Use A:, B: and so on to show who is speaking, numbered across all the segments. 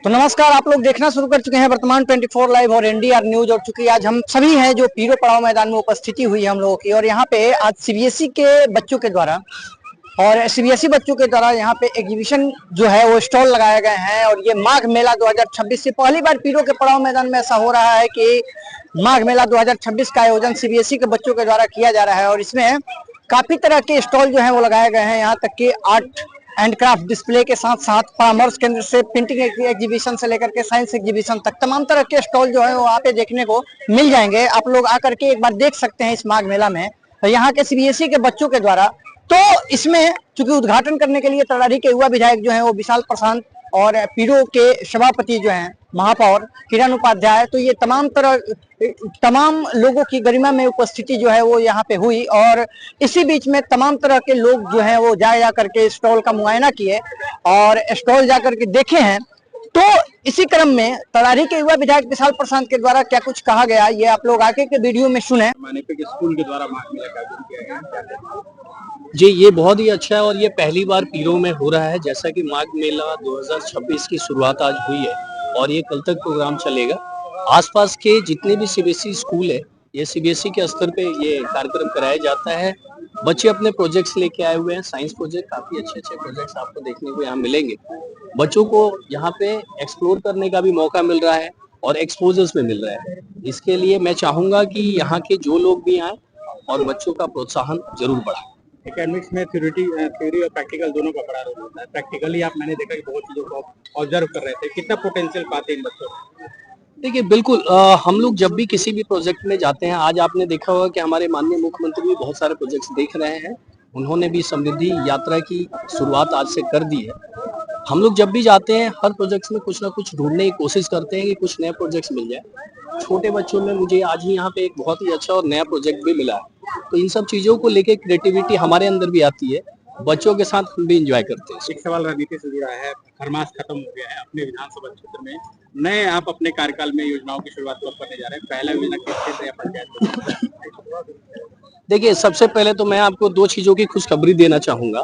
A: तो नमस्कार, आप लोग देखना शुरू कर चुके हैं वर्तमान 24 लाइव और एनडीआर न्यूज। और चूंकि आज हम सभी हैं जो पीरो पड़ाव मैदान में उपस्थिति हुई है हम लोगों की, और यहाँ पे आज सीबीएसई के बच्चों के द्वारा यहाँ पे एग्जीबिशन जो है वो स्टॉल लगाए गए हैं। और ये माघ मेला 2026 से पहली बार पीरो के पड़ाव मैदान में ऐसा हो रहा है कि माघ मेला 2026 का आयोजन सीबीएसई के बच्चों के द्वारा किया जा रहा है। और इसमें काफी तरह के स्टॉल जो है वो लगाए गए हैं, यहाँ तक कि आर्ट एंड क्राफ्ट डिस्प्ले के साथ साथ परामर्श केंद्र से प्रिंटिंग एग्जीबिशन से लेकर के साइंस एग्जीबिशन तक तमाम तरह के स्टॉल जो है वो यहाँ पे देखने को मिल जाएंगे। आप लोग आकर के एक बार देख सकते हैं इस माघ मेला में यहाँ के सीबीएसई के बच्चों के द्वारा। तो इसमें चूंकि उद्घाटन करने के लिए तरारी के युवा विधायक जो है वो विशाल प्रशांत और पीरो के सभापति जो हैं महापौर किरण उपाध्याय, तो ये तमाम लोगों की गरिमा में उपस्थिति जो है वो यहाँ पे हुई। और इसी बीच में तमाम तरह के लोग जो हैं वो जा करके स्टॉल का मुआयना किए और स्टॉल जा करके देखे हैं। तो इसी क्रम में तरारी के युवा विधायक विशाल प्रशांत के द्वारा क्या कुछ कहा गया, ये आप लोग आगे के वीडियो में सुने।
B: स्कूल के द्वारा माघ मेला का आयोजन किया गया
C: जी, ये बहुत ही अच्छा है और ये पहली बार पीरो में हो रहा है। जैसा कि माघ मेला 2026 की शुरुआत आज हुई है और ये कल तक प्रोग्राम चलेगा। आसपास के जितने भी सीबीएसई स्कूल है, ये सीबीएसई के स्तर पे ये कार्यक्रम कराया जाता है। बच्चे अपने प्रोजेक्ट्स लेके आए हुए हैं, साइंस प्रोजेक्ट, काफी अच्छे प्रोजेक्ट्स आपको देखने को यहाँ मिलेंगे। बच्चों को यहाँ पे एक्सप्लोर करने का भी मौका मिल रहा है और एक्सपोजर्स में मिल रहा है। इसके लिए मैं चाहूंगा कि यहाँ के जो लोग भी आए और बच्चों का प्रोत्साहन जरूर बढ़ाए।
B: एकेडमिक्स में थ्योरी और प्रैक्टिकल दोनों का बड़ा रोल होता है। प्रैक्टिकली आप मैंने देखा कि बहुत चीजों को ऑब्जर्व कर रहे थे, कितना पोटेंशियल पाते हैं इन बच्चों में?
C: देखिए, बिल्कुल हम लोग जब भी किसी भी प्रोजेक्ट में जाते हैं, आज आपने देखा होगा कि हमारे माननीय मुख्यमंत्री भी बहुत सारे प्रोजेक्ट्स देख रहे हैं। उन्होंने भी समृद्धि यात्रा की शुरुआत आज से कर दी है। हम लोग जब भी जाते हैं हर प्रोजेक्ट्स में कुछ ना कुछ ढूंढने की कोशिश करते हैं कि कुछ नए प्रोजेक्ट्स मिल जाए। छोटे बच्चों में मुझे आज ही यहाँ पे एक बहुत ही अच्छा और नया प्रोजेक्ट भी मिला है। तो इन सब चीजों को लेके क्रिएटिविटी हमारे अंदर भी आती है, बच्चों के साथ हम भी इंजॉय करते हैं।
B: एक सवाल राजनीति से जुड़ा है। खरमास खत्म हो गया है अपने विधानसभा क्षेत्र में, नए आप अपने कार्यकाल में योजनाओं की शुरुआत कब करने जा रहे हैं? पहला योजना किस क्षेत्र या पंचायत?
C: देखिए, सबसे पहले तो मैं आपको दो चीजों की खुशखबरी देना चाहूंगा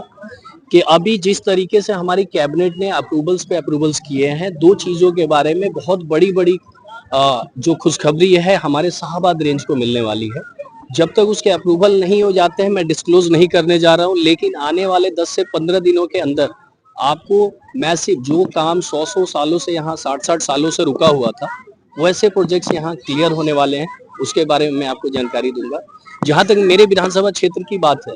C: कि अभी जिस तरीके से हमारी कैबिनेट ने अप्रूवल्स पे अप्रूवल्स किए हैं, दो चीजों के बारे में बहुत बड़ी बड़ी जो खुशखबरी है हमारे शाहबाद रेंज को मिलने वाली है। जब तक उसके अप्रूवल नहीं हो जाते हैं मैं डिस्क्लोज नहीं करने जा रहा हूं, लेकिन आने वाले 10 से 15 दिनों के अंदर आपको मैसिव जो काम 100 सालों से यहाँ 60 सालों से रुका हुआ था, वैसे प्रोजेक्ट्स यहाँ क्लियर होने वाले हैं। उसके बारे में मैं आपको जानकारी दूंगा। जहां तक मेरे विधानसभा क्षेत्र की बात है,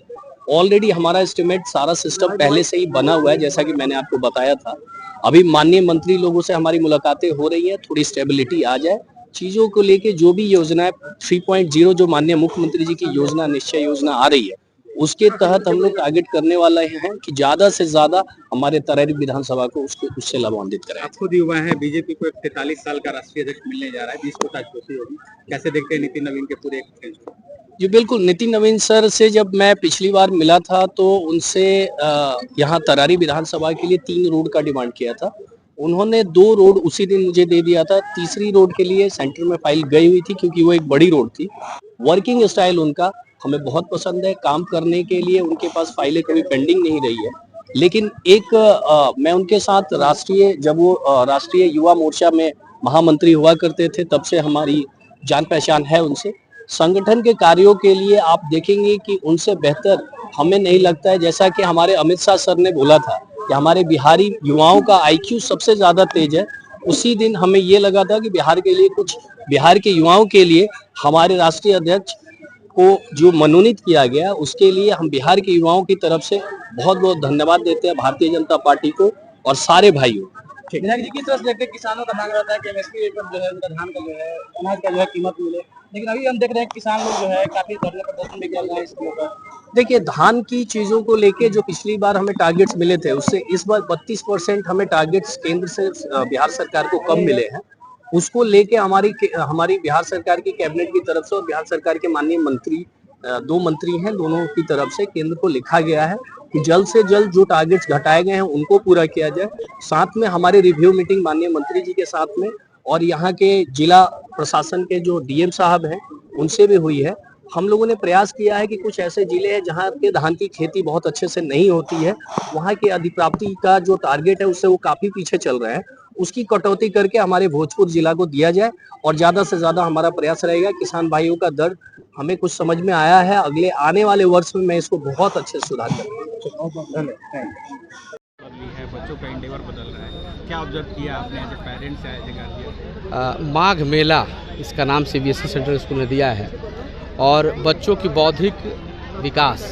C: ऑलरेडी हमारा एस्टिमेट सारा सिस्टम पहले से ही बना हुआ है, जैसा कि मैंने आपको बताया था। अभी माननीय मंत्री लोगों से हमारी मुलाकातें हो रही है, थोड़ी स्टेबिलिटी आ जाए चीजों को लेके। जो भी योजना 3.0 जो माननीय मुख्यमंत्री जी की योजना निश्चय योजना आ रही है, उसके तहत हम लोग टारगेट करने वाले हैं कि ज्यादा से ज्यादा हमारे तरारी विधानसभा को उससे लाभान्वित करें।
B: आप खुद युवा है, बीजेपी को 43 साल का राष्ट्रीय अध्यक्ष मिलने जा रहा है, 20 को ताजपोशी होगी, कैसे देखते हैं नितिन नवीन के पूरे?
C: जी बिल्कुल, नितिन नवीन सर से जब मैं पिछली बार मिला था तो उनसे यहाँ तरारी विधानसभा के लिए 3 रोड का डिमांड किया था। उन्होंने 2 रोड उसी दिन मुझे दे दिया था। तीसरी रोड के लिए सेंटर में फाइल गई हुई थी क्योंकि वो एक बड़ी रोड थी। वर्किंग स्टाइल उनका हमें बहुत पसंद है, काम करने के लिए उनके पास फाइलें कभी पेंडिंग नहीं रही है। लेकिन मैं उनके साथ जब वो राष्ट्रीय युवा मोर्चा में महामंत्री हुआ करते थे, तब से हमारी जान पहचान है उनसे। संगठन के कार्यों के लिए आप देखेंगे कि उनसे बेहतर हमें नहीं लगता है। जैसा कि हमारे अमित शाह सर ने बोला था कि हमारे बिहारी युवाओं का आईक्यू सबसे ज्यादा तेज है, उसी दिन हमें ये लगा था कि बिहार के युवाओं के लिए हमारे राष्ट्रीय अध्यक्ष को जो मनोनीत किया गया, उसके लिए हम बिहार के युवाओं की तरफ से बहुत बहुत धन्यवाद देते हैं भारतीय जनता पार्टी को और सारे भाइयों।
A: विधायक जी किस तरह से देखते हैं? किसानों का मांग रहता है कि एमएसपी पर जो है धान का जो है अनाज का जो है कीमत मिले, लेकिन अभी हम देख रहे हैं किसान लोग जो है काफी धरने प्रदर्शन भी कर रहे हैं इसके ऊपर।
C: देखिए, धान की चीजों को लेके जो पिछली बार हमें टारगेट्स मिले थे, उससे इस बार 32% हमें टारगेट्स केंद्र से बिहार सरकार को कम मिले हैं। उसको लेके हमारी बिहार सरकार की कैबिनेट की तरफ से और बिहार सरकार के माननीय मंत्री 2 मंत्री हैं, दोनों की तरफ से केंद्र को लिखा गया है कि जल्द से जल्द जो टारगेट्स घटाए गए हैं उनको पूरा किया जाए। साथ में हमारी रिव्यू मीटिंग माननीय मंत्री जी के साथ में और यहाँ के जिला प्रशासन के जो डीएम साहब हैं उनसे भी हुई है। हम लोगों ने प्रयास किया है कि कुछ ऐसे जिले हैं जहाँ के धान की खेती बहुत अच्छे से नहीं होती है, वहाँ की अधिप्राप्ति का जो टारगेट है उससे वो काफी पीछे चल रहे हैं, उसकी कटौती करके हमारे भोजपुर जिला को दिया जाए और ज्यादा से ज्यादा हमारा प्रयास रहेगा। किसान भाइयों का दर्द हमें कुछ समझ में आया है, अगले आने वाले वर्ष में मैं इसको बहुत अच्छे से सुधार करूंगा।
B: बदली है, बच्चों का इंडेवर बदल रहा है, क्या ऑब्जर्व किया आपने एज ए पेरेंट्स या as a guardian?
D: Magh Mela इसका नाम सीबीएसई सेंट्रल स्कूल ने दिया है और बच्चों की बौद्धिक विकास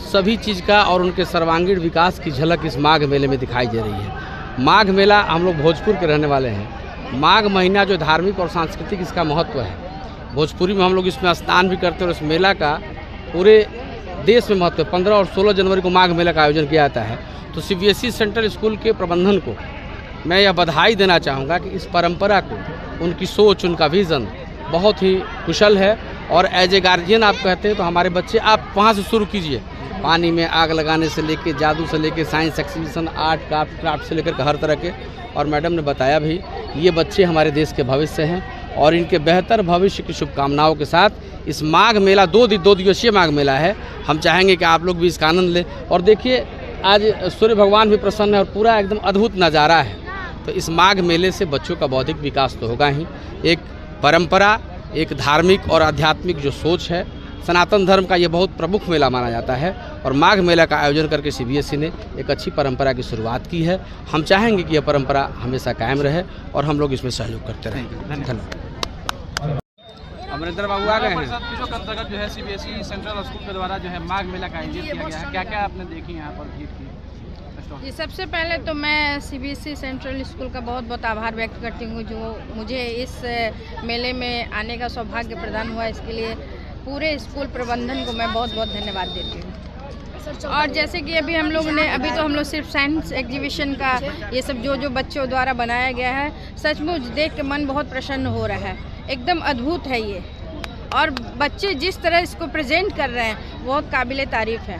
D: सभी चीज़ का और उनके सर्वांगीण विकास की झलक इस माघ मेले में दिखाई दे रही है। माघ मेला, हम लोग भोजपुर के रहने वाले हैं। माघ महीना जो धार्मिक और सांस्कृतिक इसका महत्व है, भोजपुरी में हम लोग इसमें स्नान भी करते हैं और इस मेला का पूरे देश में महत्व है। 15 और 16 जनवरी को माघ मेला का आयोजन किया जाता है। तो सीबीएसई सेंट्रल स्कूल के प्रबंधन को मैं यह बधाई देना चाहूँगा कि इस परंपरा को, उनकी सोच, उनका विज़न बहुत ही कुशल है। और एज ए गार्जियन आप कहते हैं तो हमारे बच्चे, आप वहाँ से शुरू कीजिए, पानी में आग लगाने से लेके, जादू से लेके, साइंस एक्सिबिशन, आर्ट क्राफ्ट से लेकर हर तरह के। और मैडम ने बताया भी, ये बच्चे हमारे देश के भविष्य हैं और इनके बेहतर भविष्य की शुभकामनाओं के साथ इस माघ मेला 2 दिवसीय माघ मेला है। हम चाहेंगे कि आप लोग भी इसका आनंद लें। और देखिए, आज सूर्य भगवान भी प्रसन्न है और पूरा एकदम अद्भुत नज़ारा है। तो इस माघ मेले से बच्चों का बौद्धिक विकास तो होगा ही, एक परंपरा, एक धार्मिक और आध्यात्मिक जो सोच है, सनातन धर्म का ये बहुत प्रमुख मेला माना जाता है। और माघ मेला का आयोजन करके सीबीएसई ने एक अच्छी परंपरा की शुरुआत की है। हम चाहेंगे कि यह परंपरा हमेशा कायम रहे और हम लोग इसमें सहयोग करते रहें। धन्यवाद।
B: अमरिंदर बाबू आ गए हैं।
E: परिषद के अंतर्गत जो है सीबीएसई सेंट्रल स्कूल के द्वारा जो है माघ मेला का आयोजित किया गया है, क्या क्या आपने देखी यहाँ पर भीड़ की?
F: जी, सबसे पहले तो मैं सीबीएसई सेंट्रल स्कूल का बहुत बहुत आभार व्यक्त करती हूँ जो मुझे इस मेले में आने का सौभाग्य प्रदान हुआ। इसके लिए पूरे स्कूल प्रबंधन को मैं बहुत बहुत धन्यवाद देती हूँ। और जैसे कि अभी हम लोग सिर्फ साइंस एग्जीबिशन का ये सब जो बच्चों द्वारा बनाया गया है, सचमुच देख के मन बहुत प्रसन्न हो रहा है। एकदम अद्भुत है ये, और बच्चे जिस तरह इसको प्रेजेंट कर रहे हैं बहुत काबिले तारीफ़ है।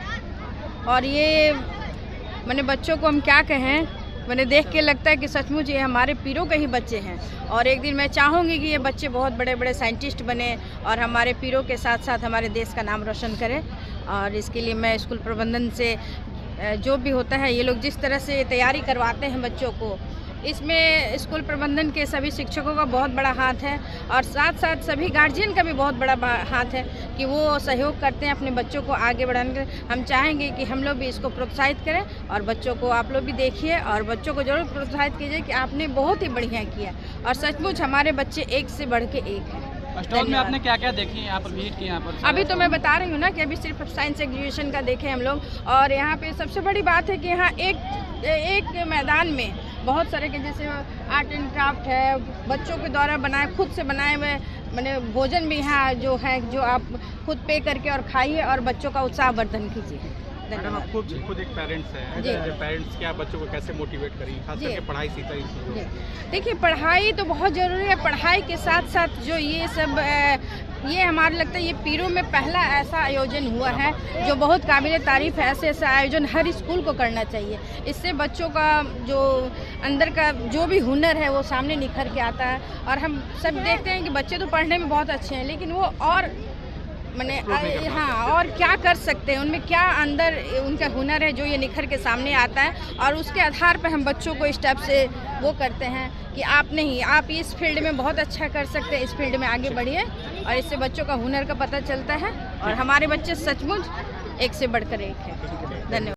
F: और ये मैंने बच्चों को हम क्या कहें, मैंने देख के लगता है कि सचमुच ये हमारे पीरों के ही बच्चे हैं। और एक दिन मैं चाहूँगी कि ये बच्चे बहुत बड़े बड़े साइंटिस्ट बने और हमारे पीरों के साथ साथ हमारे देश का नाम रोशन करें। और इसके लिए मैं स्कूल प्रबंधन से जो भी होता है, ये लोग जिस तरह से तैयारी करवाते हैं बच्चों को, इसमें स्कूल प्रबंधन के सभी शिक्षकों का बहुत बड़ा हाथ है और साथ साथ सभी गार्जियन का भी बहुत बड़ा हाथ है कि वो सहयोग करते हैं अपने बच्चों को आगे बढ़ाने के लिए। हम चाहेंगे कि हम लोग भी इसको प्रोत्साहित करें और बच्चों को आप लोग भी देखिए और बच्चों को ज़रूर प्रोत्साहित कीजिए कि आपने बहुत ही बढ़िया किया। और सचमुच हमारे बच्चे एक से बढ़ के एक हैं।
E: स्टॉल में आपने क्या क्या देखी यहाँ पर भीड़ की? यहाँ पर
F: अभी तो मैं बता रही हूँ ना कि अभी सिर्फ साइंस एग्जीबिशन का देखे हम लोग। और यहाँ पे सबसे बड़ी बात है कि यहाँ एक मैदान में बहुत सारे के जैसे आर्ट एंड क्राफ्ट है, बच्चों के द्वारा बनाए, खुद से बनाए हुए मैंने भोजन भी यहाँ जो है, जो आप खुद पे करके और खाइए और बच्चों का उत्साहवर्धन कीजिए।
B: मैडम, आप खुद एक पेरेंट्स हैं, पेरेंट्स क्या बच्चों को कैसे मोटिवेट करें, खास करके पढ़ाई सीखा?
F: देखिए, पढ़ाई तो बहुत ज़रूरी है। पढ़ाई के साथ साथ जो ये सब ये हमारे लगता है ये पीरों में पहला ऐसा आयोजन हुआ है जो बहुत काबिल तारीफ़ है। ऐसे आयोजन हर स्कूल को करना चाहिए। इससे बच्चों का जो अंदर का जो भी हुनर है वो सामने निखर के आता है। और हम सब देखते हैं कि बच्चे तो पढ़ने में बहुत अच्छे हैं, लेकिन वो और और क्या कर सकते हैं, उनमें क्या अंदर उनका हुनर है जो ये निखर के सामने आता है। और उसके आधार पर हम बच्चों को इस टाइप से वो करते हैं कि आप इस फील्ड में बहुत अच्छा कर सकते हैं, इस फील्ड में आगे बढ़िए। और इससे बच्चों का हुनर का पता चलता है और हमारे बच्चे सचमुच एक से बढ़कर एक है। धन्यवाद।